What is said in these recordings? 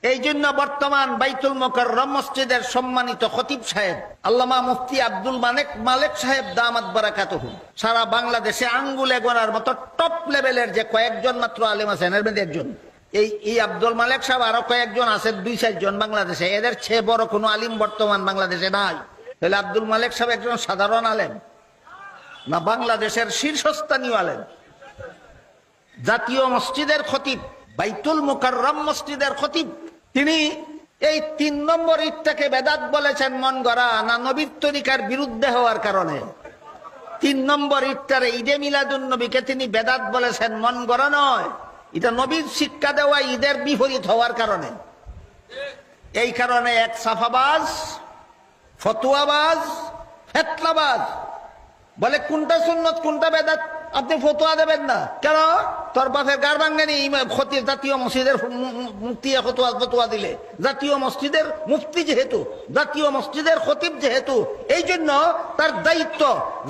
এই জন্য বর্তমান বাইতুল মুকাররম মসজিদের সম্মানিত খতিব সাহেব আল্লামা মুফতি আব্দুল মালেক সাহেব দামাত বারাকাতুহু সারা বাংলাদেশে আঙ্গুলে গোনার মতো টপ লেভেলের যে কয়েকজন মাত্র আলেম আছেন, এর মধ্যে একজন এই আব্দুল মালেক সাহেব। আরো কয়েকজন আছেন 2-4 জন বাংলাদেশে, এদের চেয়ে বড় কোনো আলিম বর্তমান বাংলাদেশে নাই। তাহলে আব্দুল মালেক সাহেব একজন সাধারণ আলেম না বাংলাদেশের শীর্ষস্থানীয় আলেম, জাতীয় মসজিদের খতিব, বাইতুল মুকাররম মসজিদের খতিব। তিনি এই 3 নম্বর ইটটাকে বেদাত বলেছেন মন গড়া না নবীর তরিকার বিরুদ্ধে হওয়ার কারণে। 3 নম্বর ইটটারে ঈদে মিলাদুন নবীকে তিনি বেদাত বলেছেন মন গড়া নয়, এটা নবীর শিক্ষা দেওয়া ঈদের বিপরীত হওয়ার কারণে। এই কারণে এক সাফাবাজ, ফতুয়াবাজ, ফেতনাবাজ বলে কোনটা সুন্নত কোনটা বেদাত আপনি ফতোয়া দেবেন না কেন? তোর বাপের গার ভাঙ্গেনি জাতীয় মসজিদের মুফতি ফতোয়া দিলে, জাতীয় মসজিদের মুফতি যেহেতু, জাতীয় মসজিদের খতিব যেহেতু, এই জন্য তার দায়িত্ব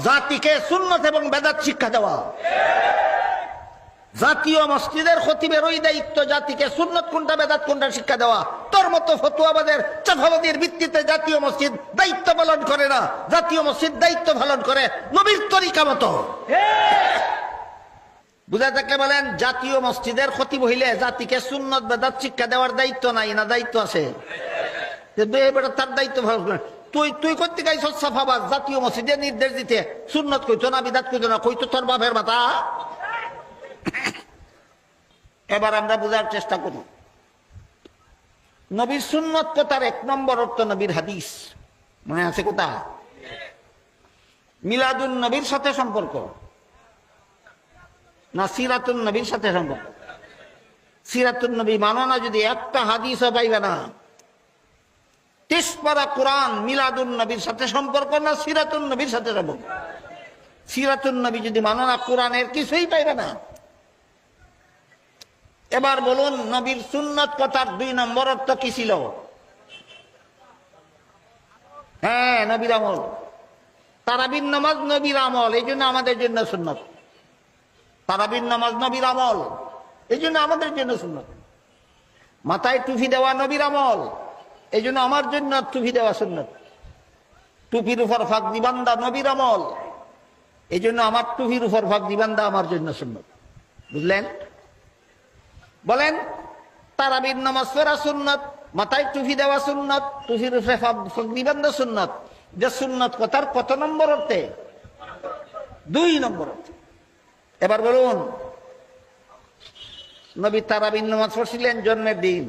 জাতিকে সুন্নত এবং বেদাত শিক্ষা দেওয়া। জাতীয় মসজিদের খতিবের ওই দায়িত্ব জাতিকে সুন্নত কোনটা বেদাত কোনটা শিক্ষা দেওয়া। তোর মতো ফতুয়াবাদের চাফাবাদের ভিত্তিতে জাতীয় মসজিদ দায়িত্ব পালন করে না, জাতীয় মসজিদ দায়িত্ব পালন করে নবীর তরিকা মতো। বুঝা থাকলে বলেন, জাতীয় মসজিদের খতিব হইলে জাতিকে সুন্নত বেদাত শিক্ষা দেওয়ার দায়িত্ব নাই না দায়িত্ব আছে? তার দায়িত্ব তুই করতে গাইছ সাফাবাদ জাতীয় মসজিদে নির্দেশ দিতে সুন্নত কইতো না বিদাত কইতো না, কইতো তোর বাপের মাথা। এবার আমরা বুঝার চেষ্টা করি নবীর সুন্নত কথার 1 নম্বর অর্থ নবীর হাদিস। মনে আছে কোথা? মিলাদুন নবীর সাথে সম্পর্ক না সিরাতুন নবীর সাথে সম্পর্ক? সিরাতুন নবী মানো না যদি একটা হাদিসও পাইবে না। 30 পারা কোরআন মিলাদুন নবীর সাথে সম্পর্ক না সিরাতুন নবীর সাথে সম্পর্ক? সিরাতুন নবী যদি মানো না কোরআনের কিছুই পাইবে না। এবার বলুন নবীর সুন্নত কথার 2 নম্বর অর্থ কি ছিল? হ্যাঁ, নবীর আমল। তারাবির নামাজ নবীর আমল, এই জন্য আমাদের জন্য সুন্নত। তারাবির নামাজ নবীর আমল, এই জন্য আমাদের জন্য সুন্নত। মাথায় টুপি দেওয়া নবীর আমল, এই জন্য আমার জন্য টুপি দেওয়া সুন্নত। টুপির উপর ফাঁকদি বান্ধা নবীর আমল, এই জন্য আমার টুপির উপর ফাঁকদি বান্ধা আমার জন্য সুন্নত। বুঝলেন? বলেন, তারাবির নামাজ পড়া সুন্নত, মাথায় টুপি দেওয়া সুন্নত, টুপির উপরে ফাঁকদি বান্ধা সুন্নত। যে সুন্নত কথার কত নম্বর অর্থে? 2 নম্বর অর্থে। এবার বলুন, নবী তারাবির নামাজ পড়ছিলেন জন্মের দিন।